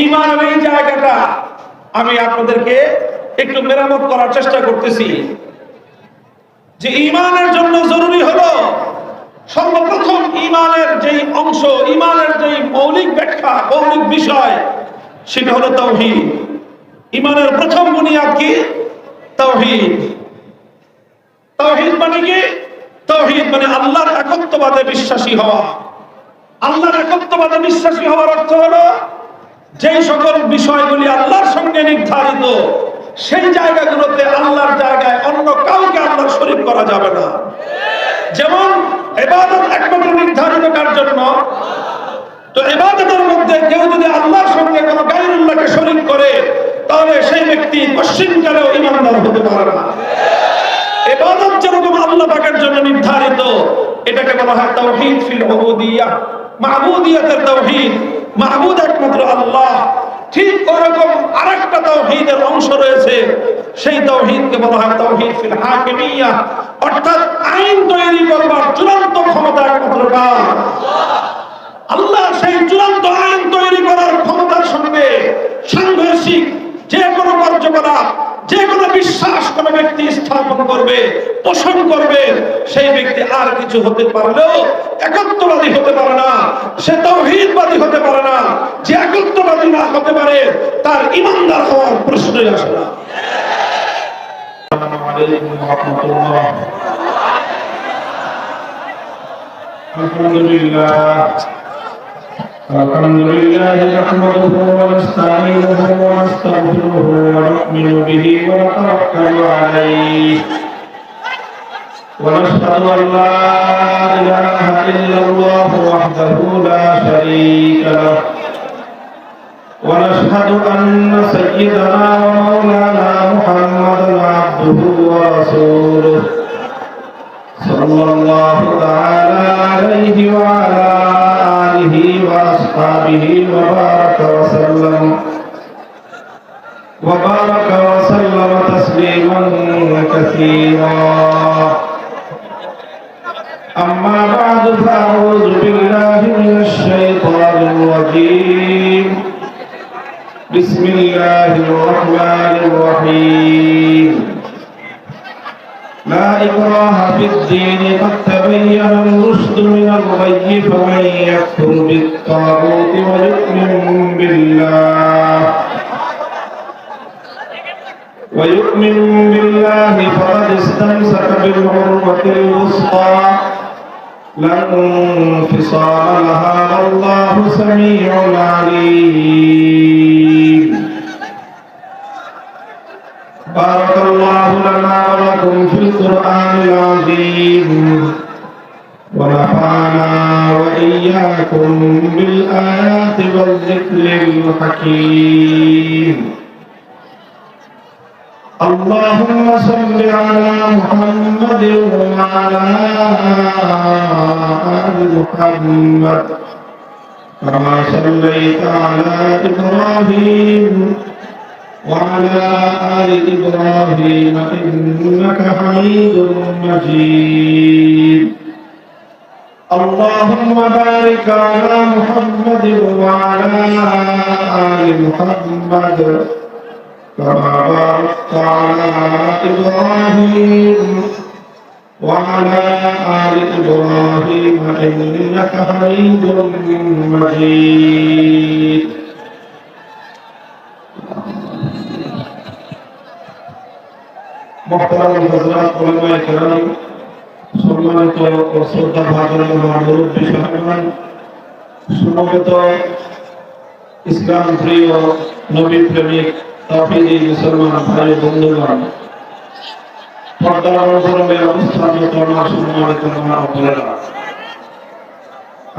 ঈমানের এই জায়গাটা আমি আপনাদেরকে একটু মেরামত করার চেষ্টা করতেছি যে ঈমানের জন্য জরুরি হলো সর্বপ্রথম ঈমানের যেই অংশ, ঈমানের যেই মৌলিক ব্যাখ্যা, মৌলিক বিষয়, সেটা হলো তাওহীদ। ঈমানের প্রথম বুনিয়াদ কি? তাওহীদ। তাওহীদ মানে কি? তাওহীদ মানে আল্লাহর একত্ববাদে বিশ্বাসী হওয়া। আল্লাহর একত্ববাদে বিশ্বাসী হওয়ার অর্থ হলো যেই সকল বিষয়গুলি আল্লাহর সঙ্গে নির্ধারিত, সেই জায়গাগুলোতে আল্লাহর জায়গায় অন্য কাউকে আল্লাহর শরীক করা যাবে না। যেমন ইবাদত একমাত্র নির্ধারিত কার জন্য? তো ইবাদতের মধ্যে কেউ যদি আল্লাহর সঙ্গে কোনো গায়রুল্লাহকে শরীক করে, তাহলে সেই ব্যক্তি পশ্চিমকালেও ঈমানদার হতে পারে না। ইবাদত যেরকম আল্লাহ পাকের জন্য নির্ধারিত, এটাকে বলা হয় তাওহীদ ফিল উবুদিয়্যাহ, মাবুদিয়তের তাওহীদ। মাবুদ একমাত্র আল্লাহ। ঠিক ওরকম আরেকটা তাওহীদের অংশ রয়েছে, সেই তাওহীদকে বলা হয় তাওহীদ ফিল হাকিমিয়্যাহ, অর্থাৎ আইন তৈরি করবার চূড়ান্ত ক্ষমতা একমাত্র কার? আল্লাহ। সেই চূড়ান্ত আইন তৈরি করার ক্ষমতার সঙ্গে সাংঘর্ষিক যে কোনো কার্যকলাপ, যে কোনো বিশ্বাস কোন ব্যক্তি স্থাপন করবে, পোষণ করবে, সেই ব্যক্তি আর কিছু হতে পারলেও একত্ববাদী হতে পারে না, সে তাওহীদবাদী হতে পারে না। যে একত্ববাদী না হতে পারে, তার ঈমানদার হওয়ার প্রশ্নই আসে না। আসসালামু আলাইকুম ওয়া রাহমাতুল্লাহ। আলহামদুলিল্লাহ نحمده ونستعينه ونستغفره ونؤمن به ونتوكل عليه ونشهد أن لا إله إلا الله وحده لا شريك له ونشهد أن سيدنا ومولانا محمدا عبده ورسوله صلى الله تعالى عليه وعلى آله وأصحابه وبارك وسلم تسليما كثيرا. أما بعد فأعوذ بالله من الشيطان الرجيم. بسم الله الرحمن الرحيم. لا إكراه في الدين قد تبين الرشد من الغي فمن يكفر بالطاغوت ويؤمن بالله فقد استمسك بالعروة الوثقى لا انفصام لها والله سميع عليم. بارك الله لنا ولكم في القرآن العظيم ونفعنا وإياكم بالآيات والذكر الحكيم. اللهم صل على محمد وعلى آل محمد كما صليت على إبراهيم وعلى آل إبراهيم إنك حميد مجيد. اللهم بارك على محمد وعلى آل محمد كما باركت على إبراهيم وعلى آل إبراهيم إنك حميد مجيد. محترم حضرات علماء کرام, সম্মানিত ও শ্রদ্ধাভাজন মুরব্বী সাহেবান, সমবেত ইসলাম প্রিয় নবী প্রেমিক তাওহীদি মুসলমান ভাই বন্ধুগণ, পর্দার অন্তরালে অবস্থানরত আমার সম্মানিত মা ও বোনেরা,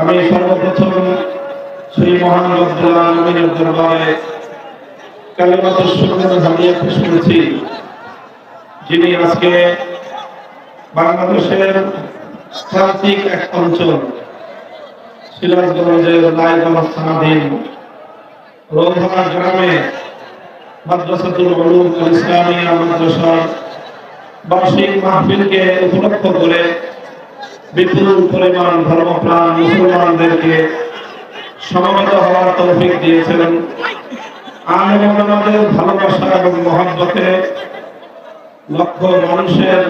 আমি সর্বপ্রথম শ্রী মহান রব্বুল আলামিনের দরবারে কালিমাতুশ শুকর হাদিয়া পেশ করছি, যিনি আজকে বাংলাদেশের প্রান্তিক এক অঞ্চল সিরাজগঞ্জের লাইগঞ্জ থানাধীন রৌধা গ্রামে মাদ্রাসাতুল উলুম আল ইসলামিয়া মাদ্রাসার বার্ষিক মাহফিলকে উপলক্ষ করে বিপুল পরিমাণ ধর্মপ্রাণ মুসলমানদেরকে সমবেত হওয়ার তৌফিক দিয়েছেন আমাদের ভালোবাসা এবং মহব্বতে লক্ষ মানুষের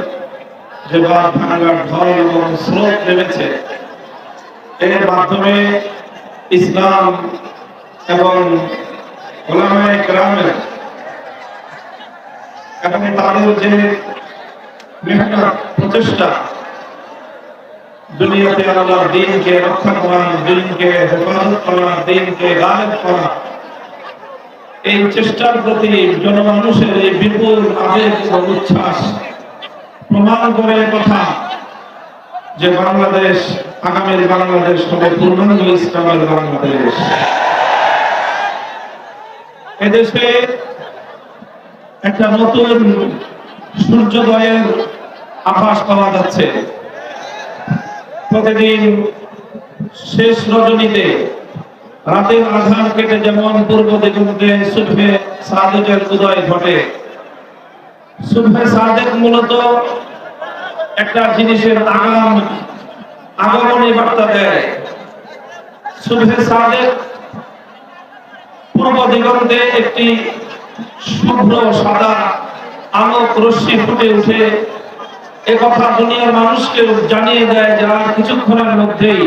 যে বাঁধ ভাঙার ঢল এবং স্রোত নেমেছে, এর মাধ্যমে ইসলাম এবং উলামায়ে কেরামের এবং তাদের যে মেহনত প্রচেষ্টা দুনিয়াতে আল্লাহর দ্বীনকে রক্ষা করা, দ্বীনকে হেফাজত করা, দ্বীনকে গায়েব করা, এই চেষ্টার প্রতি জনমানুষের এই বিপুল আবেগ এবং উচ্ছ্বাস প্রমাণ করে কথা যে বাংলাদেশ আগামীর বাংলাদেশ হবে পূর্ণাঙ্গ ইসলামের বাংলাদেশ। এদেশে একটা নতুন সূর্যোদয়ের আভাস পাওয়া যাচ্ছে। প্রতিদিন শেষ রজনীতে রাতের আধার কেটে যেমন পূর্ব দিগন্তে সুবহে সাদেকের উদয় ঘটে। সুবহে সাদেক মূলত একটা জিনিসের আগমনী বার্তা দেয়। সুবহে সাদেক পূর্ব দিগন্তে একটি শুভ্র সাদা আলোক রশ্মি ফুটে উঠে একথা দুনিয়ার মানুষকে জানিয়ে দেয় যে আর কিছুক্ষণের মধ্যেই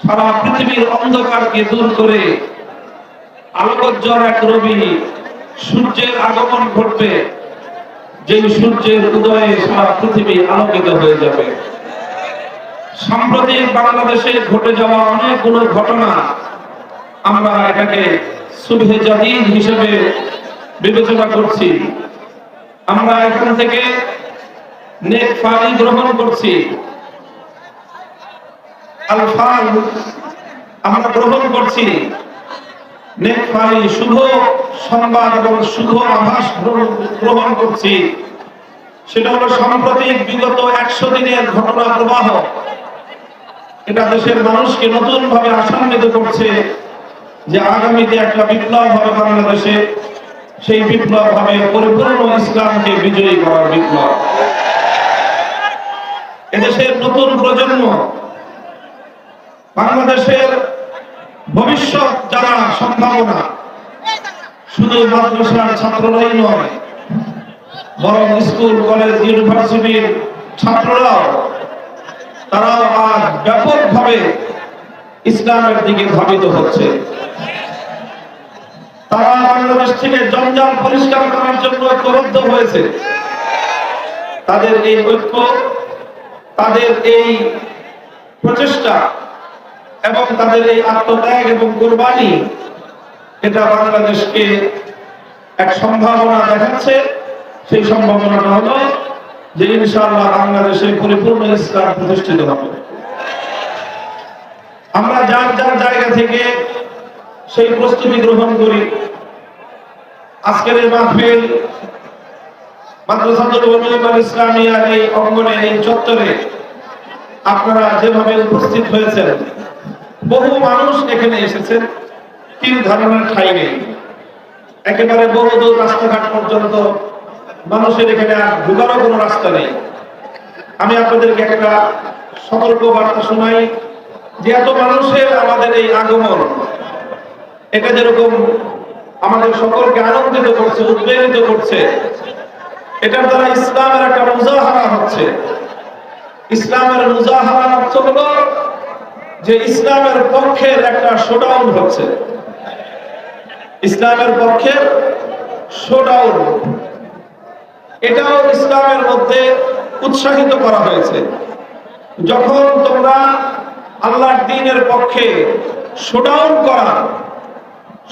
সারা পৃথিবীর অন্ধকারকে দূর করে আলোকোজ্জ্বল এক রবি সূর্যের আগমন ঘটবে, যে সূর্যের উদয়ে সারা পৃথিবী আলোকিত হয়ে যাবে। সাম্প্রতিক বাংলাদেশে ঘটে যাওয়া অনেকগুলো ঘটনা আমরা এটাকে সুবহে জাদিদ হিসেবে বিবেচনা করছি। আমরা এখান থেকে নেক ফালি গ্রহণ করছি। আল ফাল আমরা গ্রহণ করছি, নেক ফালি শুভ সংবাদ এবং শুভ আভাস গ্রহণ করছি। সেটা হলো সাম্প্রতিক বিগত 100 দিনের ঘটনা প্রবাহ। এটা দেশের মানুষকে নতুন ভাবে আশান্বিত করছে যে আগামীতে একটা বিপ্লব হবে বাংলাদেশে। সেই বিপ্লব হবে পরিপূর্ণ ইসলামকে বিজয়ী করার বিপ্লব। এদেশের নতুন প্রজন্ম, বাংলাদেশের ভবিষ্যৎ যারা সম্ভাবনা, শুধু মাদ্রাসার ছাত্ররাই নয়, বরং স্কুল কলেজ ইউনিভার্সিটির ছাত্ররাও, তারাও আজ ব্যাপকভাবে ইসলামের দিকে ধাবিত হচ্ছে। তারা বাংলাদেশ থেকে জঞ্জাল পরিষ্কার করার জন্য ঐক্যবদ্ধ হয়েছে। তাদের এই ঐক্য, তাদের এই প্রচেষ্টা এবং তাদের এই আত্মত্যাগ এবং কুরবানি, এটা বাংলাদেশকে এক সম্ভাবনা দেখাচ্ছে। সেই সম্ভাবনাটা হলো যে ইনশাআল্লাহ বাংলাদেশে পরিপূর্ণ ইসলাম প্রতিষ্ঠিত হবে। আমরা যার যার জায়গা থেকে সেই প্রস্তুতি গ্রহণ করি। আজকের এই মাহফিল মাদ্রাসাতুল উলুম আল ইসলামিয়ার এই অঙ্গনে, এই চত্বরে আপনারা যেভাবে উপস্থিত হয়েছেন, বহু মানুষ এখানে এসেছেন, তিন ধারণার ঠাঁই নেই। একেবারে বহুদূর রাস্তাঘাট পর্যন্ত মানুষের এখানে আর ঢোকারও কোনো রাস্তা নেই। আমি আপনাদেরকে একটা সতর্ক বার্তা শোনাই যে এত মানুষের আমাদের এই আগমন, এটা যেরকম আমাদের সকলকে আনন্দিত করছে, উদ্বেলিত করছে, এটার দ্বারা ইসলামের একটা মুজাহারা হচ্ছে। ইসলামের মুজাহারার অর্থ হলো যে ইসলামের পক্ষের একটা শোডাউন হচ্ছে। ইসলামের পক্ষের শোডাউন, এটাও ইসলামের মধ্যে উৎসাহিত করা হয়েছে। যখন তোমরা আল্লাহর দ্বীনের পক্ষে শোডাউন করার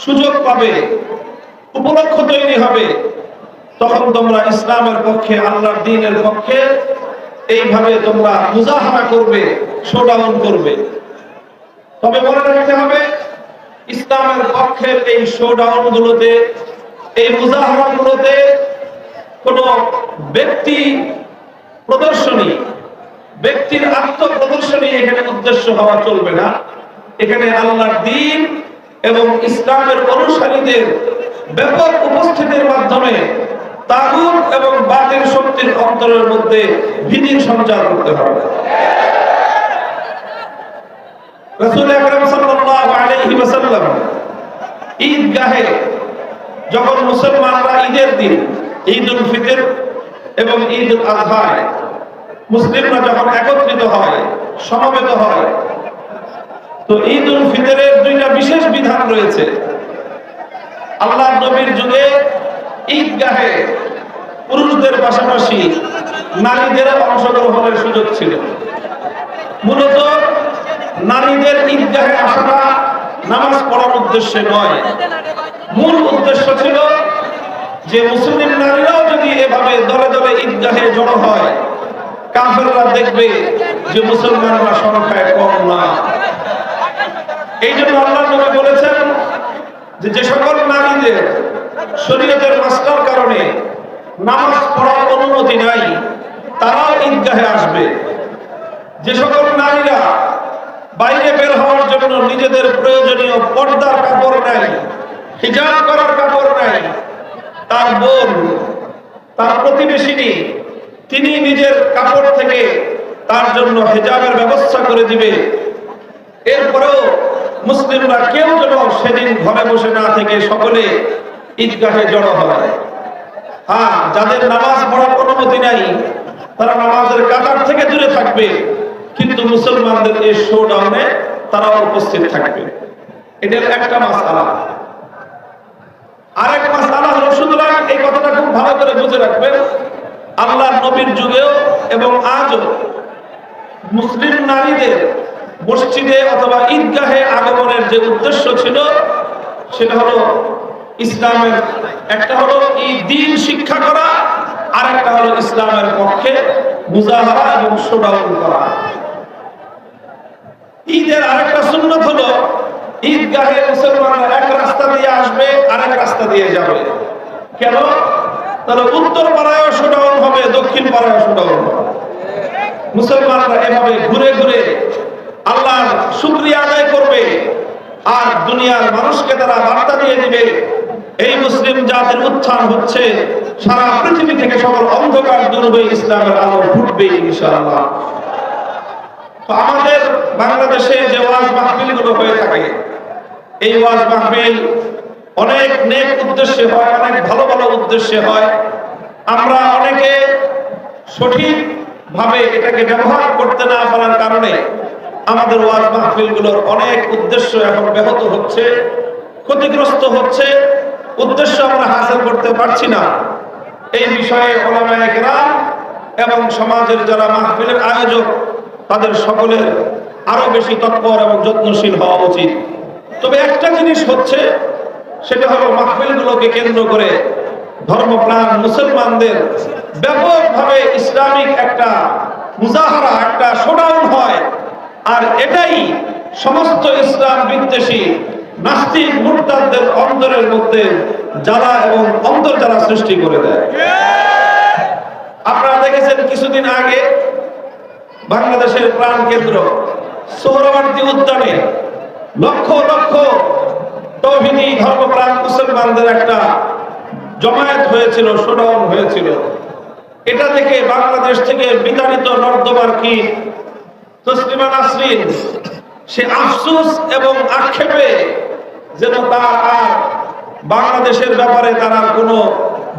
সুযোগ পাবে, উপলক্ষ তৈরি হবে, তখন তোমরা ইসলামের পক্ষে, আল্লাহর দ্বীনের পক্ষে এইভাবে তোমরা মুজাহারা করবে, শোডাউন করবে। তবে মনে রাখতে হবে, ইসলামের পক্ষের এই শোডাউন গুলোতে, এই মুজাহারা গুলোতে কোন ব্যক্তি প্রদর্শনী, ব্যক্তির আত্মপ্রদর্শনী এখানে উদ্দেশ্য হওয়া চলবে না। এখানে আল্লাহর দ্বীন এবং ইসলামের অনুসারীদের ব্যাপক উপস্থিতির মাধ্যমে তাগুত এবং বাতিল শক্তির অন্তরের মধ্যে ভীতির সঞ্চার করতে হবে। রাসূল আকরাম সাল্লাল্লাহু আলাইহি ওয়াসাল্লাম ঈদগাহে যখন মুসলমানরা ঈদের দিন ঈদ উল ফিতর এবং ঈদ উল আজহায় মুসলিমরা যখন একত্রিত হয়, সমবেত হয়, তো ঈদ উল ফিতরের দুইটা বিশেষ বিধান রয়েছে। আল্লাহর নবীর যুগে ঈদগাহে পুরুষদের পাশাপাশি নারীদের অংশগ্রহণের সুযোগ ছিল। মূলত নারীদের ঈদগাহে আসাটা নামাজ পড়ার উদ্দেশ্যে নয়, মূল উদ্দেশ্য ছিল যে মুসলিম নারীরাও যদি এভাবে দলে দলে ঈদগাহে জড়ো হয়, কাফেররা দেখবে যে মুসলমানরা সংখ্যায় কম না। এই জন্য আল্লাহর নবী বলেছেন যে যে সকল নারীদের শরীয়তের মাসলার কারণে নামাজ পড়ার অনুমতি নাই, তারাও ঈদগাহে আসবে। যে সকল নারীরা বাইরে বের হওয়ার জন্য নিজেদের প্রয়োজনীয় পর্দার কাপড় নাই, হিজাব করার কাপড় নাই, তার বোন, তার প্রতিবেশিনী, তিনি নিজের কাপড় থেকে তার জন্য হিজাবের ব্যবস্থা করে দিবে। এরপরেও মুসলিমরা কেউ যেন সেদিন ঘরে বসে না থেকে সকলে ঈদগাহে জড়ো হয়। হ্যাঁ, যাদের নামাজ পড়ার অনুমতি নাই তারা নামাজের কাতার থেকে দূরে থাকবে, কিন্তু মুসলমানদের এই শোডাউনে তারাও উপস্থিত থাকবে। এটার একটা মাসআলা। আরেক মাসআলা হলো, সুতরাং এই কথাটা খুব ভালো করে বুঝে রাখবেন, আল্লাহর নবীর যুগেও এবং আজও মুসলিম নারীদের মসজিদে অথবা ঈদগাহে আগমনের যে উদ্দেশ্য ছিল সেটা হলো ইসলামের, একটা হলো এই দ্বীন শিক্ষা করা, আর একটা হলো ইসলামের পক্ষে মুজাহারা এবং শোডাউন করা। ঈদের আরেকটা সুন্নত হলো ঈদগাহে মুসলমানরা এক রাস্তা দিয়ে আসবে, আরেক রাস্তা দিয়ে যাবে। কেন? তাহলে উত্তর পাড়ায়ও শোডাউন হবে, দক্ষিণ পাড়ায়ও শোডাউন হবে। মুসলমানরা এভাবে ঘুরে ঘুরে আল্লাহর শুকরিয়া আদায় করবে আর দুনিয়ার মানুষকে তারা বার্তা দিয়ে দিবে এই মুসলিম জাতির উত্থান হচ্ছে, সারা পৃথিবী থেকে সকল অন্ধকার দূর হয়ে ইসলামের আলো ফুটবে ইনশাআল্লাহ। তো আমাদের বাংলাদেশে যে ওয়াজ মাহফিলগুলো হয়ে থাকে, এই ওয়াজ মাহফিল অনেক নেক উদ্দেশ্যে হয়, অনেক ভালো ভালো উদ্দেশ্যে হয়। আমরা অনেকে সঠিক ভাবে এটাকে ব্যবহার করতে না পারার কারণে আমাদের ওয়াজ মাহফিলগুলোর অনেক উদ্দেশ্য এখন ব্যাহত হচ্ছে, ক্ষতিগ্রস্ত হচ্ছে, উদ্দেশ্য আমরা হাসিল করতে পারছি না। এই বিষয়ে উলামায়ে কেরাম এবং সমাজের যারা মাহফিলের আয়োজক তাদের সকলের আরো বেশি তৎপর এবং যত্নশীল হওয়া উচিত। তবে একটা জিনিস হচ্ছে, সেটা হলো মাহফিলগুলোকে কেন্দ্র করে ধর্মপ্রাণ মুসলমানদের ব্যাপকভাবে ইসলামিক একটা মুজাহারা, একটা শোডাউন হয়, আর এটাই সমস্ত ইসলাম বিদ্বেষী নাস্তিক মুরতাদদের অন্তরের মধ্যে জ্বালা এবং অন্তর্জ্বালা সৃষ্টি করে দেয়। আপনারা দেখেছেন কিছুদিন আগে বাংলাদেশের প্রাণ কেন্দ্র সোহরাওয়ার্দী উদ্যানে লক্ষ লক্ষ তৌহিদি ধর্মপ্রাণ মুসলমানদের একটা জমায়েত হয়েছিল, শোডাউন হয়েছিল। এটা দেখে বাংলাদেশ থেকে বিতাড়িত নর্দমার কি তসলিমা নাসরিন সে আফসোস এবং আক্ষেপে যেন তার আর বাংলাদেশের ব্যাপারে তারা কোনো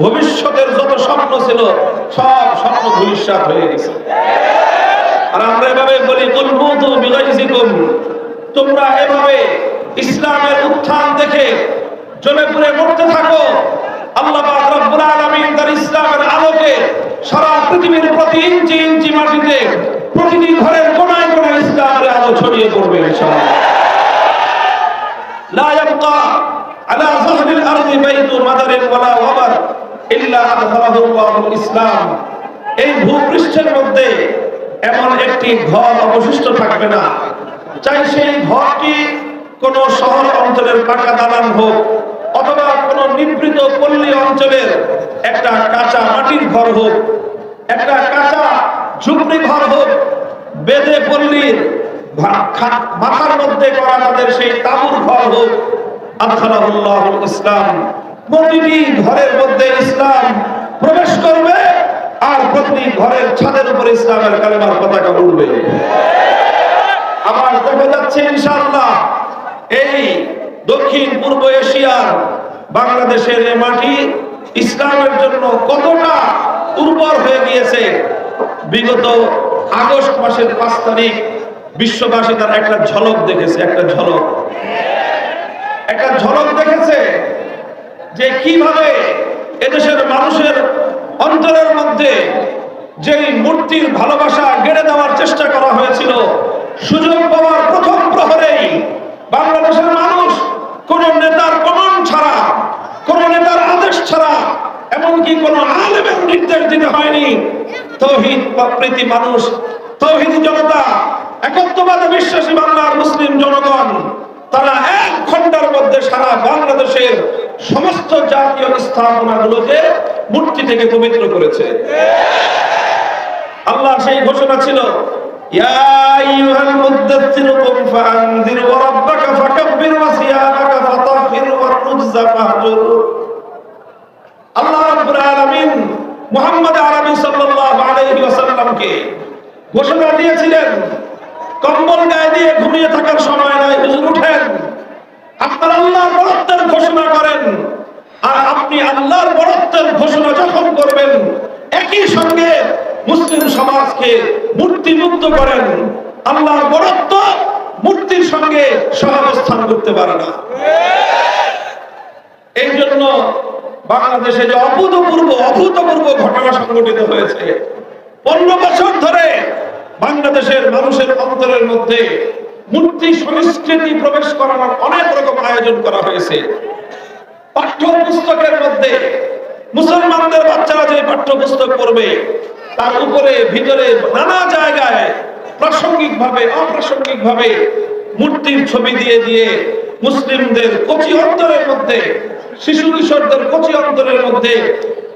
ভবিষ্যতের যত স্বপ্ন ছিল সব স্বপ্ন ধূলিসাৎ হয়ে গেছে। আর আমরা এভাবে বলি, কুলবুতু বিগাইজিকুম, তোমরা এভাবে ইসলামের উত্থান দেখে জ্বলে পুড়ে মরতে থাকো। আল্লাহ পাক রব্বুল আলামিন তার ইসলামের আলোকে সারা পৃথিবীর প্রতি ইঞ্চি ইঞ্চি মাটিতে প্রতিটি ঘরের কোনায় কোনায় ইসলামের আলো ছড়িয়ে পড়বে ইনশাআল্লাহ। লা ইয়াবকা আলা যাহরিল আরদি বাইতু মাদারিন ওয়ালা ওয়াবার ইল্লা আদখালাহু আল্লাহুল ইসলাম। এই ভূপৃষ্ঠের মধ্যে এমন একটি ঘর অবশিষ্ট থাকবে না, চাই সেই ঘরটি কোন শহর অঞ্চলের পাকা দালান হোক অথবা কোন নিভৃত পল্লী অঞ্চলের একটা কাঁচা মাটির ঘর হোক, একটা কাঁচা ঝুপড়ি ঘর হোক, বেদে পল্লীর মাথার মধ্যে করা তাদের সেই তাঁবুর ঘর হোক, আদখালাহুল্লাহুল ইসলাম। প্রতিটি ঘরের মধ্যে ইসলাম প্রবেশ করবে আর প্রতিটি ঘরের ছাদের উপরে ইসলামের কালেমার পতাকা উড়বে। আবার দেখা যাচ্ছে ইনশাআল্লাহ এই দক্ষিণ পূর্ব এশিয়ার বাংলাদেশের এই মাটি ইসলামের জন্য কতটা উর্বর হয়ে গিয়েছে বিগত আগস্ট মাসের 5 তারিখ বিশ্ববাসী তার একটা ঝলক দেখেছে, একটা ঝলক দেখেছে যে কিভাবে এদেশের মানুষের অন্তরের মধ্যে যেই মূর্তির ভালোবাসা গেড়ে দেওয়ার চেষ্টা করা হয়েছিল, সুযোগ পাওয়ার প্রথম প্রহরেই বাংলাদেশের মানুষ কোন নেতার কমান ছাড়া, কোন নেতার আদেশ ছাড়া, এমনকি কোন আলেমের নির্দেশ দিতে হয়নি, তৌহিদ প্রীতি মানুষ, তৌহিদি জনতা, একত্ববাদে বিশ্বাসী বাংলার মুসলিম জনগণ তারা 1 ঘন্টার মধ্যে সারা বাংলাদেশের সমস্ত জাতীয় স্থাপনাগুলোকে মূর্তি থেকে পবিত্র করেছে। আল্লাহ সেই ঘোষণা ছিল, ইয়া আইয়ুহাল মুদ্দাথির কুম ফাআনযির ওয়া রাব্বাকা ফাকাব্বির ওয়া সিয়াবাকা ফাতাহহির ওয়া রুজা ফাহজুর। আল্লাহ রাব্বুল আলামিন মুহাম্মদ আরবি সাল্লাল্লাহু আলাইহি ওয়াসাল্লামকে ঘোষণা দিয়েছিলেন, কম্বল গায়ে দিয়ে ঘুমিয়ে থাকার সময় নাই, হুজুর উঠেন, আপনার আল্লাহর বরত্বের ঘোষণা করেন। আর আপনি আল্লাহর বরত্বের ঘোষণা যখন করবেন, একই সঙ্গে মুসলিম সমাজকে মূর্তি মুক্ত করেন। আল্লাহর বরত্ব মূর্তির সঙ্গে সহাবস্থান করতে পারে না। এই জন্য বাংলাদেশে যে অভূতপূর্ব ঘটনা সংঘটিত হয়েছে, 15 বছর ধরে বাংলাদেশের মানুষের অন্তরের মধ্যে মূর্তি সংস্কৃতি প্রবেশ করানোর অনেক রকম আয়োজন করা হয়েছে। পাঠ্যপুস্তকের মধ্যে মুসলমানদের বাচ্চারা যে পাঠ্যপুস্তক পড়বে, তার উপরে ভিতরে নানা জায়গায় প্রাসঙ্গিকভাবে অপ্রাসঙ্গিকভাবে মূর্তির ছবি দিয়ে দিয়ে মুসলিমদের কচি অন্তরের মধ্যে, শিশু কিশোরদের কচি অন্তরের মধ্যে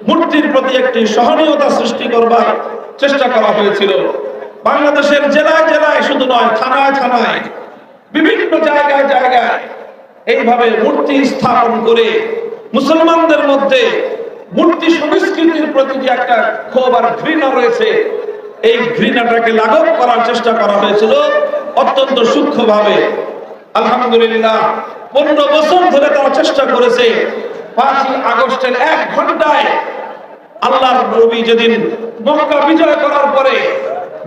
মূর্তির প্রতি একটি সহনীয়তা সৃষ্টি করবার চেষ্টা করা হয়েছিল। বাংলাদেশের জেলায় জেলায় শুধু নয়, থানায় থানায়, বিভিন্ন জায়গায় জায়গায় এইভাবে মূর্তি স্থাপন করে মুসলমানদের মধ্যে মূর্তি সংস্কৃতির প্রতি যে একটা ক্ষোভ আর ঘৃণা রয়েছে, এই ঘৃণাটাকে লাঘব করার চেষ্টা করা হয়েছিল অত্যন্ত সূক্ষ্মভাবে। আলহামদুলিল্লাহ 15 বছর ধরে তারা চেষ্টা করেছে। 5ই আগস্টের 1 ঘন্টায় আল্লাহর নবী যেদিন মক্কা বিজয় করার পরে,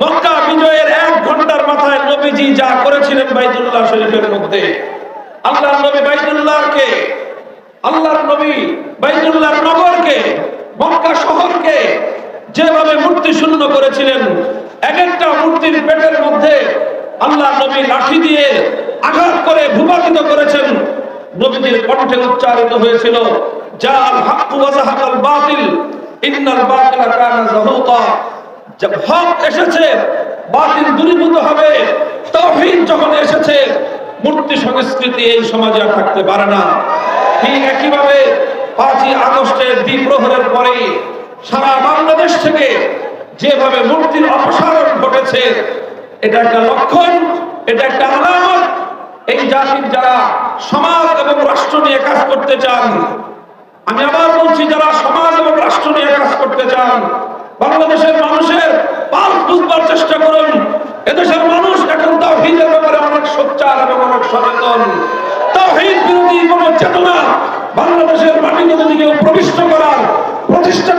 মক্কা বিজয়ের 1 ঘন্টার মাথায় নবীজি যা করেছিলেন বাইতুল্লাহ শরীফের মধ্যে, আল্লাহর নবী বাইতুল্লাহর নগরকে, মক্কা শহরকে যেভাবে মূর্তি শূন্য করেছিলেন, এক একটা মূর্তির পেটের মধ্যে আল্লাহর নবী লাঠি দিয়ে আঘাত করে ভূপাতিত করেছেন। নবীজির কণ্ঠে উচ্চারিত হয়েছিল, জাল হাক্কু ওয়া যাহাকাল বাতিল ইন্নাল বাতিলা কানা যাহুকা। যখন হক এসেছে, বাতিল দূরীভূত হবে। তাওহীদ যখন এসেছে, মূর্তি সংস্কৃতি এই সমাজে আর থাকতে পারে না। ঠিক একইভাবে 5ই আগস্টের দ্বিপ্রহরের পরে সারা বাংলাদেশ থেকে যেভাবে মূর্তির অপসারণ ঘটেছে, এটা একটা লক্ষণ, এটা একটা আলামত। এই জাতির যারা সমাজ এবং রাষ্ট্র নিয়ে কাজ করতে চান, আমি আবার বলছি, যারা সমাজ এবং রাষ্ট্র নিয়ে কাজ করতে চান, বাংলাদেশের মানুষের পাল্স বুঝবার চেষ্টা করুন। এদেশের মানুষ এখন তাওহীদের ব্যাপারে অনেক সোচ্চার এবং অনেক সচেতন। তাওহীদ বিরোধী কোনো চেতনা বাংলাদেশের মাটিতে যদি কেউ প্রতিষ্ঠা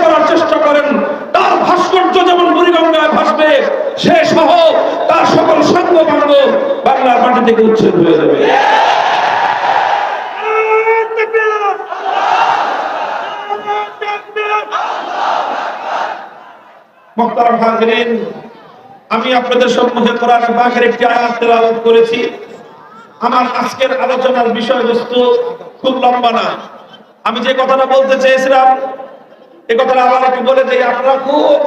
করার চেষ্টা করেন, তার ভাস্কর্য যেমন বুড়িগঙ্গায় ভাসবে, সে সহ তার সকল সাঙ্গ পাঙ্গ বাংলার মাটি থেকে উচ্ছেদ হয়ে যাবে। মুহতারাম হাজিরিন, আমি আপনাদের সম্মুখে কোরআন পাকের একটি আয়াত তেলাওয়াত করেছি। আমার আজকের আলোচনার বিষয়বস্তু খুব লম্বা না। আমি যে কথাটা বলতে চেয়েছিলাম, এই কথাটা আবার একটু বলে দেই। আপনারা খুব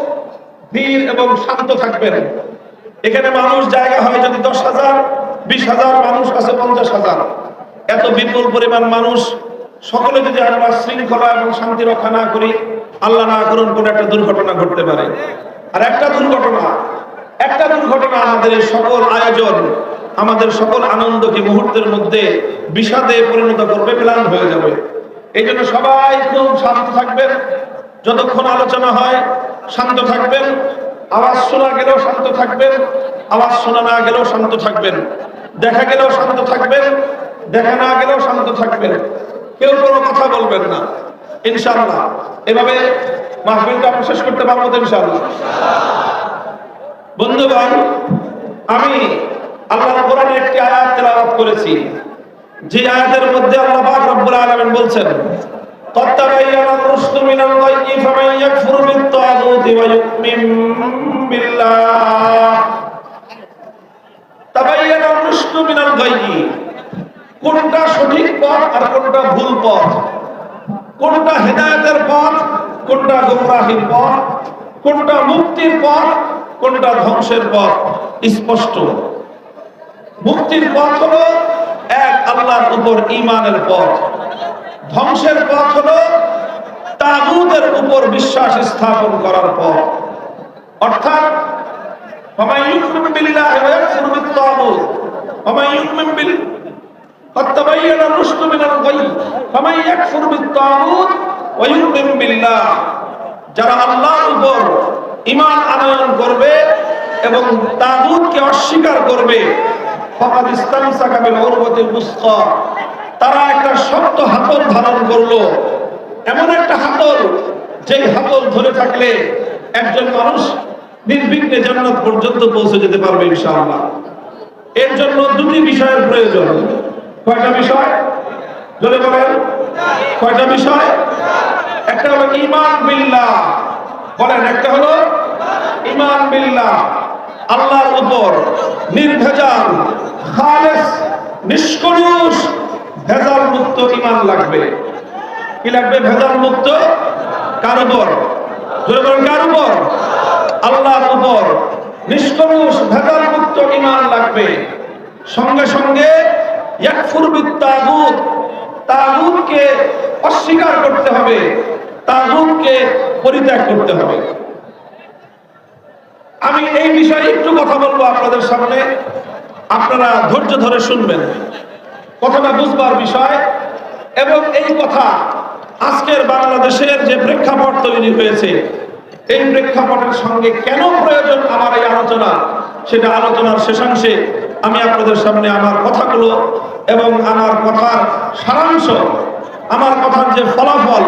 ধীর এবং শান্ত থাকবেন। এখানে মানুষ জায়গা হয় যদি 10,000, 20,000 মানুষ আছে 50,000, এত বিপুল পরিমাণ মানুষ, সকলে যদি আমরা শৃঙ্খলা এবং শান্তি রক্ষা না করি, আল্লাহ না করুন কোন একটা দুর্ঘটনা ঘটতে পারে। আর একটা দুর্ঘটনা আমাদের এই সকল আয়োজন, আমাদের সকল আনন্দকে মুহূর্তের মধ্যে বিষাদে পরিণত করবে, প্ল্যান হয়ে যাবে। এই জন্য সবাই খুব শান্ত থাকবেন। যতক্ষণ আলোচনা হয় শান্ত থাকবেন। আওয়াজ শোনা গেলেও শান্ত থাকবেন, আওয়াজ শোনা না গেলেও শান্ত থাকবেন, দেখা গেলেও শান্ত থাকবেন, দেখা না গেলেও শান্ত থাকবেন, কেউ কোনো কথা বলবেন না ইনশাআল্লাহ। এভাবে মাহফিলটা আমরা শেষ করতে পারবো তো ইনশাআল্লাহ। বন্ধুগণ, আমি আল্লাহর কোরআনে একটি আয়াত তেলাওয়াত করেছি, যে আয়াতের মধ্যে আল্লাহ পাক রব্বুল আলামিন বলছেন, قد تبين الرشد من الغي فمن يكفر بالطاغوت ويؤمن بالله تبين الرشد من الغي। কোনটা সঠিক পথ আর কোনটা ভুল পথ, কোনটা হেদায়েতের পথ, কোনটা গোমরাহির পথ, কোনটা মুক্তির পথ, কোনটা ধ্বংসের পথ স্পষ্ট। মুক্তির পথ হলো এক আল্লাহর উপর ঈমানের পথ, ধ্বংসের পথ হলো তাগুতের উপর বিশ্বাস স্থাপন করার পথ। অর্থাৎ ফামান ইউমিন বিল্লাহি ওয়া ইয়াকফুর বিত-তাগুত ফামান ইউমিন বিল قد تبين الرشد من الغي فمن يكفر بالطاغوت ويؤمن بالله। যারা আল্লাহর উপর ঈমান আনয়ন করবে এবং তাগুতকে অস্বীকার করবে, ফাকাদ ইসতামসাকা বিল উরওয়াতিল উসকা, তারা একটা শক্ত হাতল ধারণ করলো, এমন একটা হাতল যেই হাতল ধরে থাকলে একজন মানুষ নির্বিঘ্নে জান্নাত পর্যন্ত পৌঁছে যেতে পারবে ইনশাআল্লাহ। এর জন্য দুটি বিষয়ের প্রয়োজন। কয়টা বিষয়? জোরে বলেন, কয়টা বিষয়? একটা হলো ঈমান বিল্লাহ, বলেন, একটা হলো ঈমান বিল্লাহ, আল্লাহর উপর নির্ভেজাল খালেস নিষ্কলুষ ভেজাল মুক্ত ঈমান লাগবে। কি লাগবে? ভেজাল মুক্ত। কার উপর? জোরে বলেন, কার উপর? আল্লাহর উপর নিষ্কলুষ ভেজাল মুক্ত ঈমান লাগবে। সঙ্গে সঙ্গে ইয়াকফুর বিত-তাগুত, তাগুতকে অস্বীকার করতে হবে, তাগুতকে পরিত্যাগ করতে হবে। আমি এই বিষয়ে একটু কথা বলবো আপনাদের সামনে, আপনারা ধৈর্য ধরে শুনবেন, কথাটা বুঝবার বিষয়। এবং এই কথা আজকের বাংলাদেশের যে প্রেক্ষাপট তৈরি হয়েছে, এই প্রেক্ষাপটের সঙ্গে কেন প্রয়োজন আমার এই আলোচনা, সেটা আলোচনার শেষাংশে আমি আপনাদের সামনে আমার কথাগুলো এবং আমার কথার সারাংশ, আমার কথার যে ফলাফল,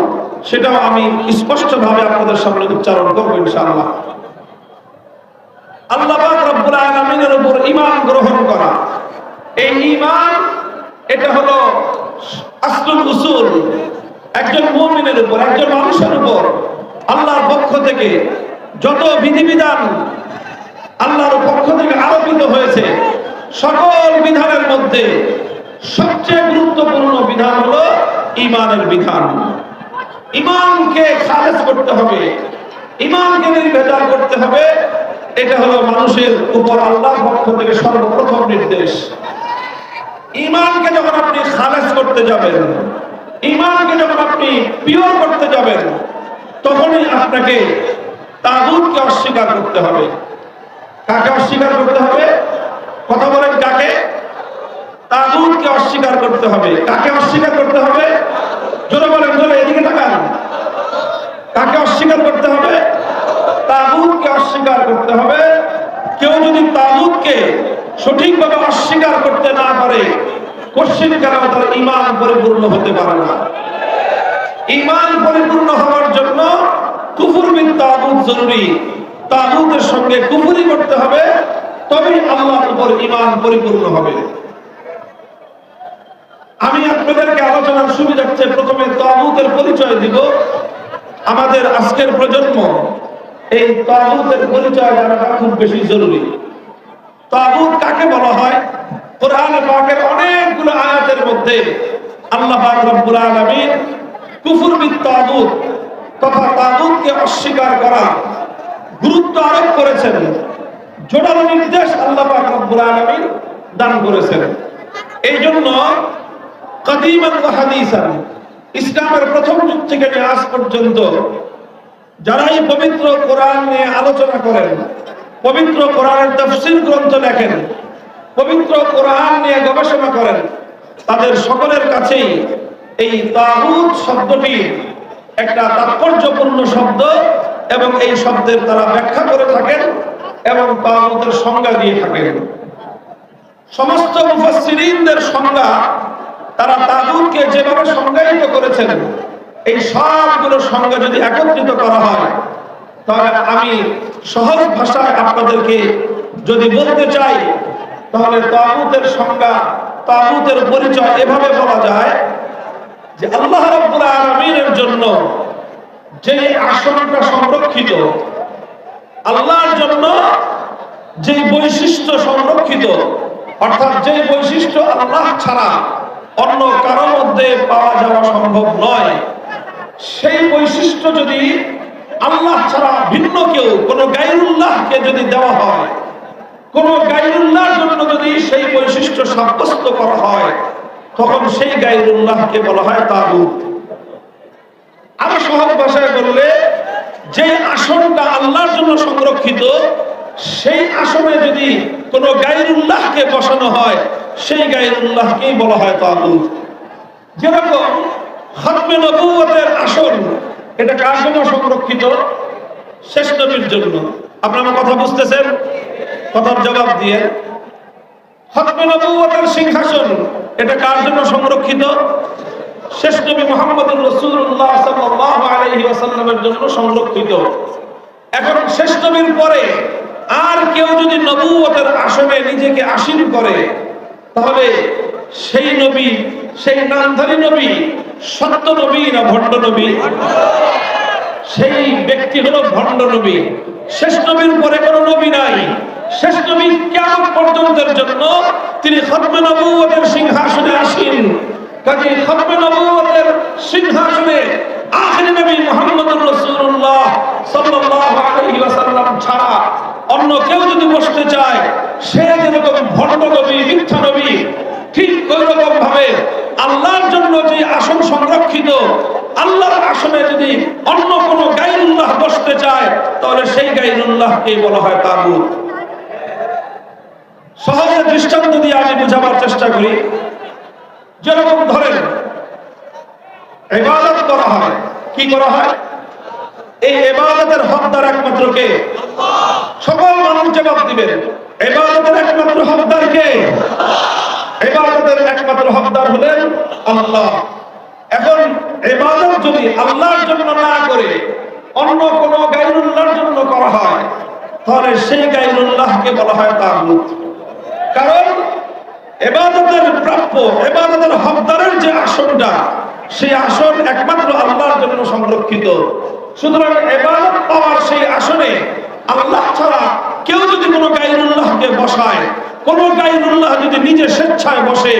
সেটাও আমি স্পষ্টভাবে আপনাদের সামনে উচ্চারণ করব ইনশাআল্লাহ। আল্লাহ পাক রব্বুল আলামিনের উপর ঈমান গ্রহণ করা, এই ঈমান, এটা হলো আসলুল উসুল। একজন মুমিনের উপর, একজন মানুষের উপর আল্লাহর পক্ষ থেকে যত বিধিবিধান আল্লাহর পক্ষ থেকে আরোপিত হয়েছে, সকল বিধানের মধ্যে সবচেয়ে গুরুত্বপূর্ণ বিধান হলো ঈমানের বিধান। ঈমানকে খালেস করতে হবে, ঈমানকে নির্ভেজাল করতে হবে। এটা হলো মানুষের উপর আল্লাহর পক্ষ থেকে সর্বপ্রথম নির্দেশ। ঈমানকে যখন আপনি খালেস করতে যাবেন, ঈমানকে যখন আপনি পিওর করতে যাবেন, তখনই আপনাকে তাগুতকে অস্বীকার করতে হবে। কাকে অস্বীকার করতে হবে? কথা বলেন, কাকে? তাগুতকে অস্বীকার করতে হবে। কাকে অস্বীকার করতে হবে? জোরে বলেন, জোরে, এদিকে তাকান। কাকে অস্বীকার করতে হবে? তাগুতকে অস্বীকার করতে হবে। কেউ যদি তাগুতকে সঠিকভাবে অস্বীকার করতে না পারে, কোশ্চিন কেন তার ঈমান পরিপূর্ণ হতে পারে না। ঈমান পরিপূর্ণ হওয়ার জন্য কুফর বিত তাগুত জরুরি। তাগুতের সঙ্গে কুফরি করতে হবে, তবেই আল্লাহর উপর ঈমান পরিপূর্ণ হবে। আমি আপনাদেরকে আলোচনার সুবিধার্থে প্রথমে তাগুতের পরিচয় দিব। আমাদের আজকের প্রজন্ম এই তাগুতের পরিচয় জানাটা খুব বেশি জরুরি। তাগুত কাকে বলা হয়? কোরআন পাকের অনেকগুলো আয়াতের মধ্যে আল্লাহ পাক রব্বুল আলামিন কুফর বিত তাগুত তথা তাগুতকে অস্বীকার করা গুরুত্ব আরোপ করেছেন। জোরালো নির্দেশ আল্লাহ পাক রব্বুল আলামিন দান করেছেন। এই জন্য কাদিমান ওয়া হাদিসান, ইসলামের প্রথম যুগ থেকে আজ পর্যন্ত যারাই পবিত্র কোরআন নিয়ে আলোচনা করেন, পবিত্র কোরআনের তাফসীর গ্রন্থ লেখেন, পবিত্র কোরআন নিয়ে গবেষণা করেন, তাদের সকলের কাছেই এই তাগুত শব্দটি একটা তাৎপর্যপূর্ণ শব্দ এবং এই শব্দের তারা ব্যাখ্যা করে থাকেন এবং তাগুতের সংজ্ঞা দিয়ে থাকেন। সমস্ত মুফাসসিরিনদের সংজ্ঞা তারা তাগুতকে যেভাবে সংজ্ঞায়িত করেছেন, এই সবগুলো সংজ্ঞা যদি একত্রিত করা হয়, তাহলে আমি সহজ ভাষায় আপনাদেরকে যদি বলতে চাই, তাহলে তাগুতের সংজ্ঞা, তাগুতের পরিচয় এভাবে বলা যায় যে আল্লাহ রাব্বুল আলামিনের জন্য যে আসনটা সংরক্ষিত, আল্লাহর জন্য যে বৈশিষ্ট্য সংরক্ষিত, অর্থাৎ যে বৈশিষ্ট্য আল্লাহ ছাড়া অন্য কারো মধ্যে পাওয়া যাওয়া সম্ভব নয়, সেই বৈশিষ্ট্য যদি আল্লাহ ছাড়া ভিন্ন কেউ কোনো গায়রুল্লাহকে যদি দেওয়া হয়, কোনো গায়রুল্লাহর জন্য যদি সেই বৈশিষ্ট্য সাব্যস্ত করা হয়, তখন সেই গায়রুল্লাহকে বলা হয় তাগুত। আরো সহজ ভাষায় বললে, যে আসনটা আল্লাহর জন্য সংরক্ষিত, সেই আসনে যদি কোনো গায়রুল্লাহকে বসানো হয়, সেই গায়রুল্লাহকেই বলা হয় তাগুত। যেরকম খতমে নবুয়তের আসন, এটা কার জন্য সংরক্ষিত? শেষ নবীর জন্য। আপনারা কথা বুঝতেছেন? কথার জবাব দিয়ে। খতমে নবুয়তের সিংহাসন, এটা কার জন্য সংরক্ষিত? শেষ নবী মুহাম্মদুর রাসূলুল্লাহ সাল্লাল্লাহু আলাইহি ওয়াসাল্লামের জন্য সংরক্ষিত। এখন শেষ নবীর পরে আর কেউ যদি নবুয়তের আসনে নিজেকে আসীন করে, তাহলে সেই নবী, সেই নামধারী নবী সত্য নবী না ভণ্ড নবী? সেই ব্যক্তি হলো ভণ্ড নবী। শেষ নবীর পরে কোনো নবী নাই। শেষ নবী কিয়ামত পর্যন্তের জন্য তিনি খতমে নবুয়তের সিংহাসনে আসীন। কাজেই খতমে নবুয়তের সিংহাসনে আখিরি নবী মুহাম্মদুর রাসূলুল্লাহ সাল্লাল্লাহু আলাইহি ওয়াসাল্লাম ছাড়া অন্য কেউ যদি বসতে চায়, সে যেরকম ভণ্ড নবী, মিথ্যা নবী, ঠিক ওইরকম ভাবে আল্লাহর জন্য যে আসন সংরক্ষিত, আল্লাহর আসনে যদি অন্য কোনো গায়রুল্লাহ বসতে চায়, তাহলে সেই গায়রুল্লাহকে বলা হয় তাগুত। সহজে দৃষ্টান্ত দিয়ে আমি বোঝাবার চেষ্টা করি। যেরকম ধরেন, ইবাদত করা হয়, কি করা হয়? এই ইবাদতের হকদার একমাত্র কে? সকল মানুষ জবাব দিবেন। ইবাদতের একমাত্র হকদার কে? ইবাদতের একমাত্র হকদার হলেন আল্লাহ। এখন ইবাদত যদি আল্লাহর জন্য না করে অন্য কোন গায়রুল্লাহর জন্য করা হয়, তাহলে সেই গায়রুল্লাহকে বলা হয় তাগুত। কারণ ইবাদতের প্রাপ্য, ইবাদতের হকদারের যে আসনটা, সেই আসন একমাত্র আল্লাহর জন্য সংরক্ষিত। সুতরাং ইবাদত পাওয়ার সেই আসনে আল্লাহ ছাড়া কেউ যদি কোনো গায়রুল্লাহকে বসায়, কোনো গায়রুল্লাহ যদি নিজে স্বেচ্ছায় বসে,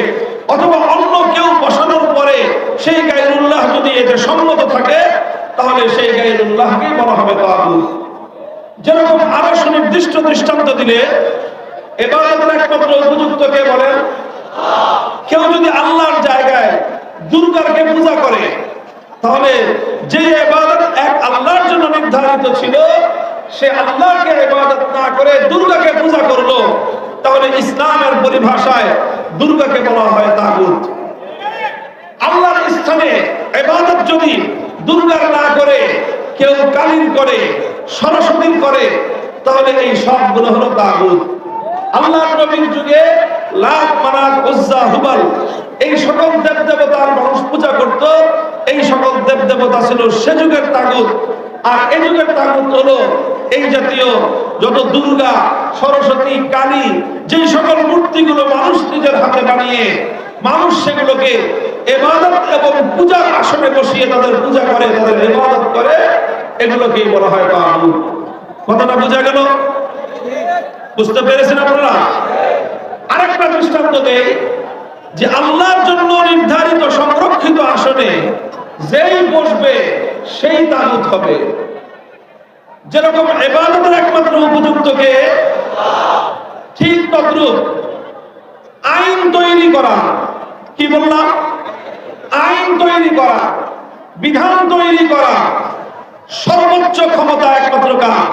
অথবা অন্য কেউ বসানোর পরে সেই গায়রুল্লাহ যদি এতে সম্মত থাকে, তাহলে সেই গায়রুল্লাহকেই বলা হবে তাগুত। যেরকম আরো সুনির্দিষ্ট দৃষ্টান্ত দিলে, ইবাদতের একমাত্র উপযুক্ত কে বলেন? কেউ যদি আল্লাহর জায়গায় দুর্গাকে পূজা করে, তাহলে যে ইবাদত এক আল্লাহর জন্য নির্ধারিত ছিল, সে আল্লাহকে ইবাদত না করে দুর্গাকে পূজা করলো, তাহলে ইসলামের পরিভাষায় দুর্গাকে বলা হয় তাগুত। আল্লাহর স্থানে ইবাদত যদি দুর্গার না করে কেউ কালীর করে, সরস্বতীর করে, তাহলে এই সবগুলো হলো তাগুত। আল্লাহর নবীর যুগে লাত, মানাত, উজ্জা, হুবাল, এই সকল দেবদেবতার মানুষ পূজা করত। এই সকল দেবদেবতা ছিল সে যুগের তাগুত। আর এই যুগের তাগুত হলো এই জাতীয় যত দুর্গা, সরস্বতী, কালী, যে সকল মূর্তিগুলো মানুষ নিজের হাতে বানিয়ে মানুষ সেগুলোকে ইবাদত এবং পূজার আসনে বসিয়ে তাদের পূজা করে, তাদের ইবাদত করে, এগুলোকেই বলা হয় তাগুত। কথাটা বোঝা গেল? বুঝতে পেরেছেন আপনারা? আরেকটা দৃষ্টান্ত দেই যে আল্লাহর জন্য নির্ধারিত সংরক্ষিত আসনে যেই বসবে সেই তাগুত হবে। যেরকম ইবাদতের একমাত্র উপযুক্ত কে, ঠিক তদ্রূপ আইন তৈরি করা, কি বললাম? আইন তৈরি করা, বিধান তৈরি করা, সর্বোচ্চ ক্ষমতা একমাত্র কার?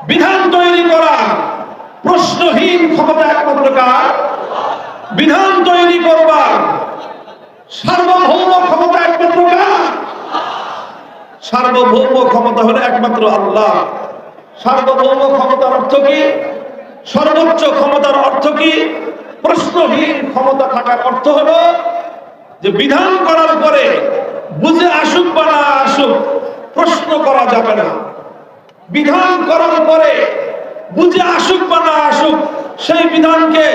বিধান তৈরি করা প্রশ্নহীন ক্ষমতা একমাত্র কার? বিধান তৈরি করবার সার্বভৌম ক্ষমতা একমাত্র কার? সার্বভৌম ক্ষমতা হলো একমাত্র আল্লাহ। সার্বভৌম ক্ষমতার অর্থ কি? সর্বোচ্চ ক্ষমতার অর্থ কি? প্রশ্নহীন ক্ষমতা থাকার অর্থ হলো যে বিধান করার পরে বুঝে আসুক বা না আসুক প্রশ্ন করা যাবে না। বিধান করার পরে বুঝে আসুক বা না আসুক সেই বিধানকে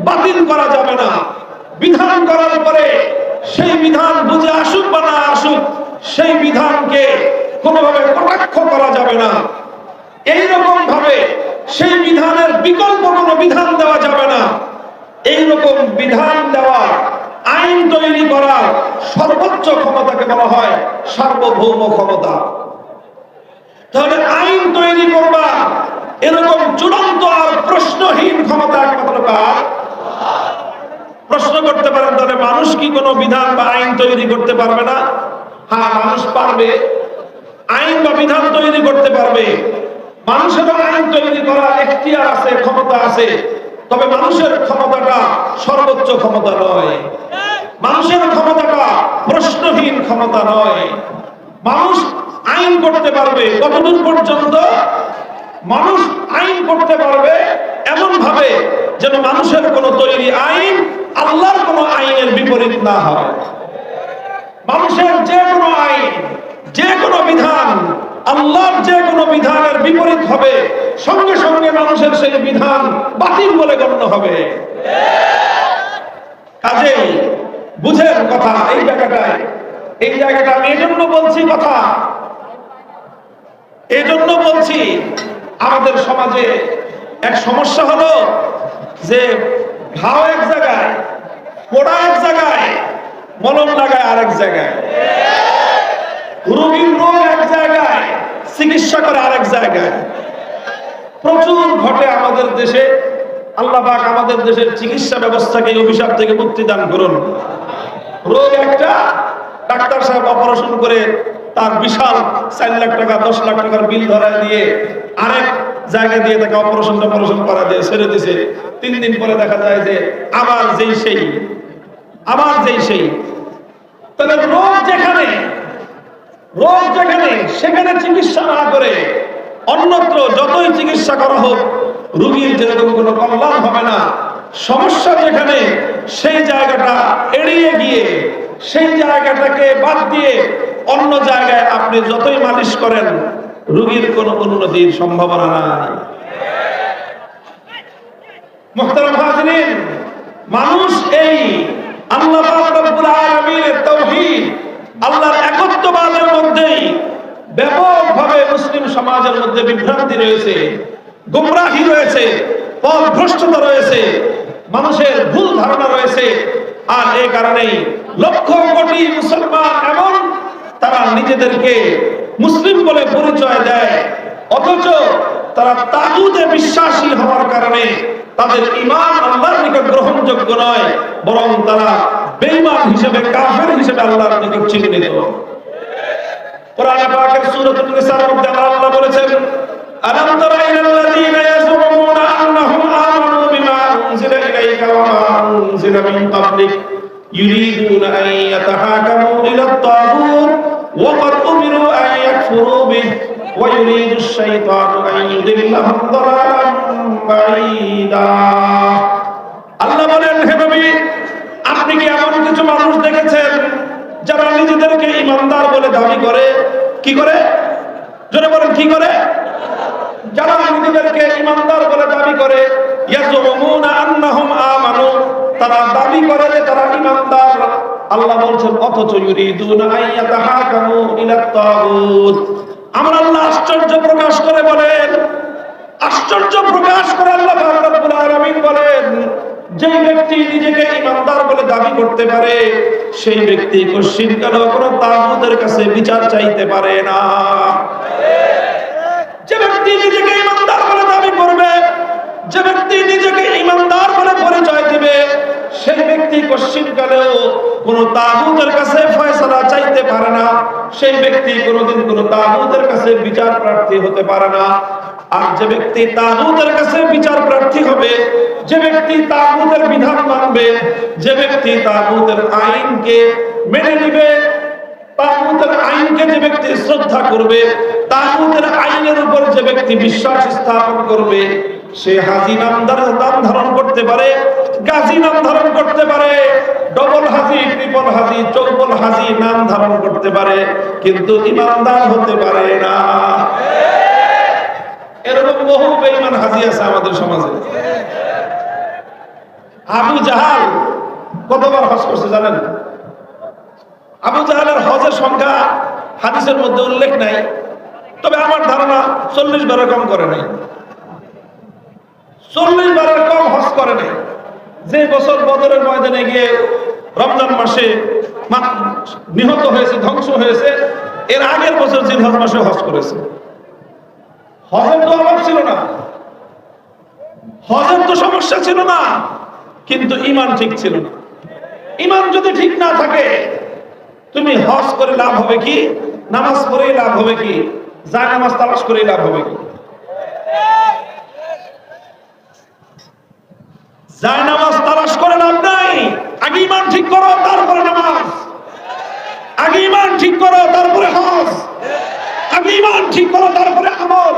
বাতিল করা যাবে না। বিধান করার পরে সেই বিধান বুঝে আসুক বা না আসুক সেই বিধানকে কোনোভাবে কটাক্ষ করা যাবে না। এইরকম ভাবে সেই বিধানের বিকল্প কোনো বিধান দেওয়া যাবে না। এইরকম বিধান দেওয়া, আইন তৈরি করা সর্বোচ্চ ক্ষমতাকে বলা হয় সার্বভৌম ক্ষমতা। তাহলে আইন তৈরি করবা এরকম চূড়ান্ত আর প্রশ্নহীন ক্ষমতা একমাত্র কার? প্রশ্ন করতে পারেন, তাহলে মানুষ কি কোনো বিধান বা আইন তৈরি করতে পারবে না? হ্যাঁ, মানুষ পারবে, আইন বা বিধান তৈরি করতে পারবে। মানুষেরও আইন তৈরি করার এখতিয়ার আছে, ক্ষমতা আছে। তবে মানুষের ক্ষমতাটা সর্বোচ্চ ক্ষমতা নয়। মানুষের ক্ষমতাটা প্রশ্নহীন ক্ষমতা নয়। মানুষ আইন করতে পারবে কতদূর পর্যন্ত? মানুষ আইন করতে পারবে এমন ভাবে যেন মানুষের কোন তৈরি আইন আল্লাহর কোন আইনের বিপরীত না হয়। মানুষের যে কোনো আইন, যে কোনো বিধান আল্লাহর যে কোনো বিধানের বিপরীত হবে, সঙ্গে সঙ্গে মানুষের সেই বিধান বাতিল বলে গণ্য হবে। কাজেই বুঝেন কথা, এই জায়গাটা আমি এজন্য বলছি, কথা এজন্য বলছি, আমাদের সমাজে এক সমস্যা হলো যে ঘাও এক জায়গায়, পোড়া এক জায়গায়, মলম লাগায় আরেক জায়গায়, রোগীর রোগ এক জায়গায়, চিকিৎসা করে আরেক জায়গায়। প্রচুর ঘটে আমাদের দেশে। আল্লাহ পাক আমাদের দেশের চিকিৎসা ব্যবস্থাকে অভিশাপ থেকে মুক্তি দান করুন। রোগ একটা, ডাক্তার সাহেব অপারেশন করে তার বিশাল 4 লাখ টাকা 10 লাখ টাকার বিল ধরায় দিয়ে আরেক জায়গায় দিয়ে তাকে অপারেশন করা দিয়ে ছেড়ে দিছে। 3 দিন পরে দেখা যায় যে আবার যেই সেই। তাহলে রোগ যেখানে সেখানে চিকিৎসা না করে অন্যত্র যতই চিকিৎসা করা হোক রোগীর যেরকম কোনো কল্যাণ হবে না। সমস্যা যেখানে সেই জায়গাটা এড়িয়ে গিয়ে, সেই জায়গাটাকে বাদ দিয়ে অন্য জায়গায় আপনি যতই মালিশ করেন রোগীর কোনো উন্নতির সম্ভাবনা নাই। মুহতারাম হাজিরিন, মানুষ এই আল্লাহ পাক রব্বুল আলামিনের তাওহীদ, আল্লাহর একত্ববাদের মধ্যেই ব্যাপকভাবে মুসলিম সমাজের মধ্যে বিভ্রান্তি রয়েছে, গোমরাহি রয়েছে, পথভ্রষ্টতা রয়েছে, মানুষের ভুল ধারণা রয়েছে। আর এই কারণেই লক্ষ কোটি মুসলমান এমন তারা নিজেদেরকে মুসলিম বলে পরিচয় দেয়, অথচ তারা তাগুতে বিশ্বাসী হওয়ার কারণে তাদের ঈমান আল্লাহর নিকট গ্রহণযোগ্য নয়, বরং তারা বেঈমান হিসেবে, কাফের হিসেবে আল্লাহর নিকট চিহ্নিত। কোরআন পাকের সূরাতুন নিসার মধ্যে আল্লাহ বলেছেন, আলাম তারা ইলাল্লাযীনা ইয়াজুমুনা আন্নাহুম আমানু বিমা উনজিলা ইলাইকা ওয়া মা উনজিলা মিন ক্বাবলিক ইউরিদুনা আন ইয়াতাহাকামু ইলাত তাগুত ওয়া ক্বাদ উমিরু আন ইয়াকফুরু বিহি ওয়া ইউরিদুশ শাইতানু আন ইউদিল্লাহুম দালালান বাঈদা। আল্লাহ বলেন, হে নবী, আপনি কি এমন কিছু মানুষ দেখেছেন যারা নিজেদেরকে ঈমানদার বলে দাবি করে? কি করে? জোরে বলেন, কি করে? যারা নিজেদেরকে ঈমানদার বলে দাবি করে, ইয়াজুমুনা আন্নাহুম আমানু, তারা দাবি করে যে তারা ঈমানদার। আল্লাহ বলছেন, অথচ ইউরিদুনা আন ইয়াতাহাকামু ইলাত তাগুত। আমরা আল্লাহ আশ্চর্য প্রকাশ করে বলেন, আশ্চর্য প্রকাশ করে আল্লাহ রাব্বুল আলামিন বলেন, যে ব্যক্তি নিজেকে ঈমানদার বলে দাবি করতে পারে সেই ব্যক্তি কশিনকালেও কোনো তাগুতের কাছে বিচার চাইতে পারে না। যে ব্যক্তি নিজেকে ঈমানদার বলে দাবি করবে, যে ব্যক্তি নিজেকে ঈমানদার বলে পরিচয় দিবে, সেই ব্যক্তি কশিনকালেও কোনো তাগুতের কাছে ফয়সালা চাইতে পারে না। সেই ব্যক্তি কোনোদিন কোনো তাগুতের কাছে বিচার প্রার্থী হতে পারে না। আর যে ব্যক্তি তাগুতের কাছে বিচার প্রার্থী হবে, যে ব্যক্তি তাগুতের বিধান মানবে, যে ব্যক্তি তাগুতের আইনকে মেনে নিবে, তাগুতের আইনকে যে ব্যক্তি শ্রদ্ধা করবে, তাগুতের আইনের উপর যে ব্যক্তি বিশ্বাস স্থাপন করবে, সে হাজি নাম ধারণ করতে পারে, গাজী নাম ধারণ করতে পারে, ডবল হাজি, ট্রিপল হাজি, চৌবল হাজি নাম ধারণ করতে পারে, কিন্তু ইমানদার হতে পারে না। এরকম বহু বেঈমান হাজি আছে আমাদের সমাজে। আবু জাহাল কতবার হজ করছে জানেন? আবু জাহালের হজের সংখ্যা হাদিসের মধ্যে উল্লেখ নাই, তবে আমার ধারণা 40 বারের কম করে নাই। 40 বারের কম হজ করে নাই। যে বছর বদরের ময়দানে গিয়ে রমজান মাসে নিহত হয়েছে, ধ্বংস হয়েছে, এর আগের বছর জিলহজ মাসে হজ করেছে। হজের তো অভাব ছিল না, হজের তো সমস্যা ছিল না, কিন্তু ঈমান ঠিক ছিল না। ঈমান যদি ঠিক না থাকে, তুমি হজ করে লাভ হবে কি? নামাজ পড়েই লাভ হবে কি? যায় নামাজ তালাশ করেই লাভ হবে কি? যায় নামাজ তালাশ করে লাভ নাই। আগে ঈমান ঠিক করো, তারপরে নামাজ। আগে ঈমান ঠিক করো, তারপরে হজ। আগে ঈমান ঠিক করো, তারপরে আমল।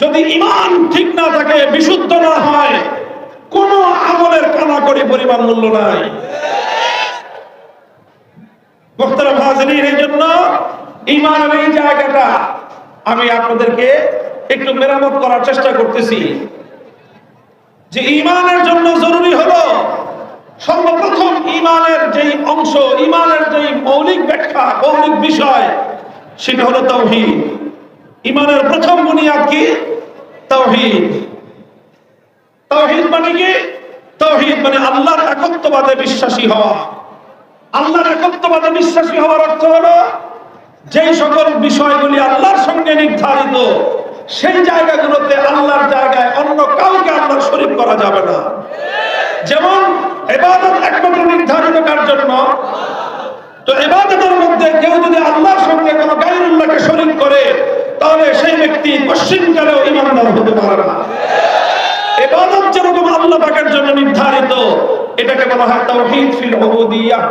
যদি ঈমান ঠিক না থাকে, বিশুদ্ধ না হয়, কোন আমলের কানাকড়ি পরিমাণ মূল্য নাই। মুহতারাম হাজিরিন, এই জন্য ঈমানের এই জায়গাটা আমি আপনাদেরকে একটু মেরামত করার চেষ্টা করতেছি, যে ঈমানের জন্য জরুরি হলো সর্বপ্রথম ঈমানের যেই অংশ, ঈমানের যেই মৌলিক ব্যাখ্যা, মৌলিক বিষয়, সেটা হলো তাওহীদ। ঈমানের প্রথম বুনিয়াদ কি? তাওহীদ। তাওহীদ মানে কি? তাওহীদ মানে আল্লাহর একত্ববাদে বিশ্বাসী হওয়া। আল্লাহর একত্ববাদে বিশ্বাসী হওয়ার অর্থ হলো যেই সকল বিষয়গুলি আল্লাহর সঙ্গে নির্ধারিত, সেই জায়গাগুলোতে আল্লাহর জায়গায় অন্য কাউকে আল্লাহর শরীক করা যাবে না। যেমন ইবাদত একমাত্র নির্ধারিত কার জন্য, তো ইবাদতের মধ্যে কেউ যদি আল্লাহর সঙ্গে কোনো গায়রুল্লাহকে শরীক করে, তাহলে সেই ব্যক্তি পশ্চিমকালেও ঈমানদার হতে পারে না। ইবাদত যেরকম আল্লাহ পাকের জন্য নির্ধারিত, এটাকে বলা হয় তাওহীদ ফিল উবুদিয়্যাহ,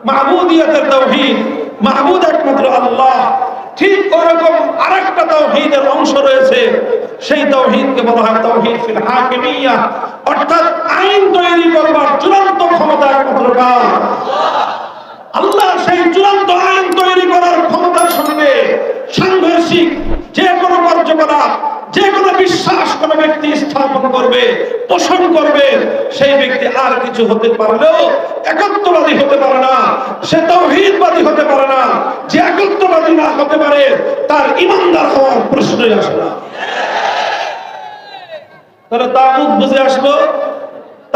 মাবুদিয়াতের তাওহীদ। মাবুদ একমাত্র আল্লাহ। ঠিক ওরকম আরেকটা তাওহীদের অংশ রয়েছে, সেই তাওহীদকে বলা হয় তাওহীদ ফিল হাকিমিয়্যাহ, অর্থাৎ আইন তৈরি করবার চূড়ান্ত ক্ষমতা একমাত্র কার? আল্লাহ। সেই চূড়ান্ত আইন তৈরি করার ক্ষমতার সঙ্গে সাংঘর্ষিক যে কোনো কার্যকলাপ, যে কোনো বিশ্বাস কোনো ব্যক্তি স্থাপন করবে, পোষণ করবে, সেই ব্যক্তি আর কিছু হতে পারলেও একত্ববাদী হতে পারে না, সে তাওহীদবাদী হতে পারে না। যে একত্ববাদী না হতে পারে, তার ঈমানদার হওয়ার প্রশ্নই আসে না। তাহলে তাগুত বুঝে আসলো।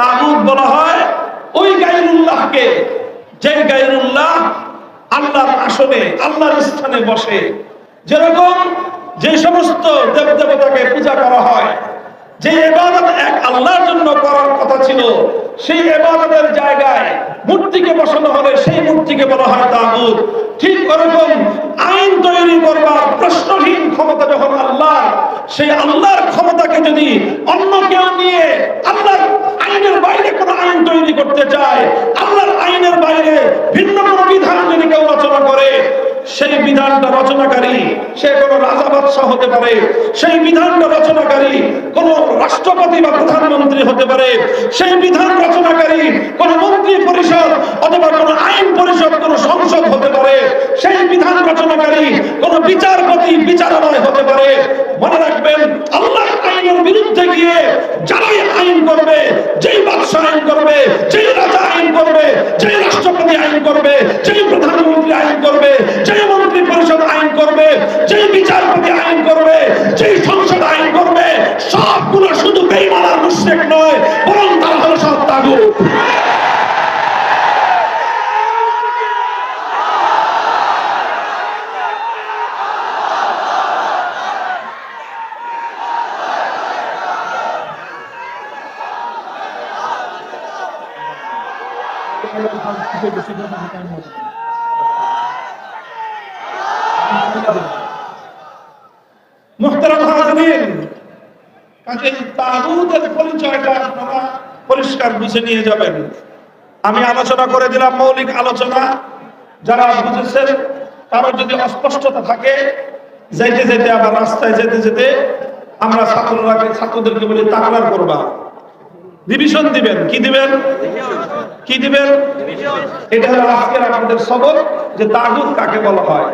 তাগুত বলা হয় ওই গায়রুল্লাহকে, যে গায়রুল্লাহ আল্লাহর আসনে, আল্লাহর স্থানে বসে। যেরকম যে সমস্ত দেবদেবতাকে পূজা করা হয়, যে ইবাদত এক আল্লাহর জন্য করার কথা ছিল, সেই ইবাদতের জায়গায় মূর্তিকে বসানো হলে সেই মূর্তিকে বলা হয় তাগুত। ঠিক ওরকম আইন তৈরি করবার প্রশ্নহীন ক্ষমতা যখন আল্লাহ, সেই আল্লাহর ক্ষমতাকে যদি অন্য কেউ নিয়ে আল্লাহর আইনের বাইরে কোনো আইন তৈরি করতে চায়, আল্লাহর আইনের বাইরে ভিন্ন কোনো বিধান যদি কেউ রচনা করে, সেই বিধানটা রচনাকারী সে কোন রাজা বাদশাহ হতে পারে, সেই বিধানটা রচনাকারী কোন রাষ্ট্রপতি বা প্রধানমন্ত্রী হতে পারে, সেই বিধান রচনাকারী কোন মন্ত্রী পরিষদ অথবা কোন আইন পরিষদ, কোন সংসদ হতে পারে, সেই বিধান রচনাকারী কোন বিচারপতি, বিচারালয় হতে পারে। মনে রাখবেন, আল্লাহর আইনের বিরুদ্ধে গিয়ে যারাই আইন করবে, যেই বাদশাহ আইন করবে, যেই রাজা আইন করবে, যেই রাষ্ট্রপতি আইন করবে, যেই প্রধানমন্ত্রী আইন করবে, যেই মন্ত্রী পরিষদ আইন করবে, যেই বিচারপতি আইন করবে, যেই সংসদ আইন করবে, সবগুলো শুধু বেঈমান আর মুশরিক নয়, বরং তারা হলো সব তাগুত। মুহতারাম হাজিরিন, কাজেই তাগুতের পরিচয়টা আপনারা পরিষ্কার বুঝে নিয়ে যাবেন। আমি আলোচনা করে দিলাম মৌলিক আলোচনা। যারা বুঝেছেন, কারো যদি অস্পষ্টতা থাকে, যেতে যেতে আবার রাস্তায় যেতে যেতে আমরা ছাত্রদেরকে বলি তাকরার করবা, রিভিশন দিবেন। কি দিবেন? কি দিবেন? এটা হলো আজকের আপনাদের সবক যে তাগুত কাকে বলা হয়।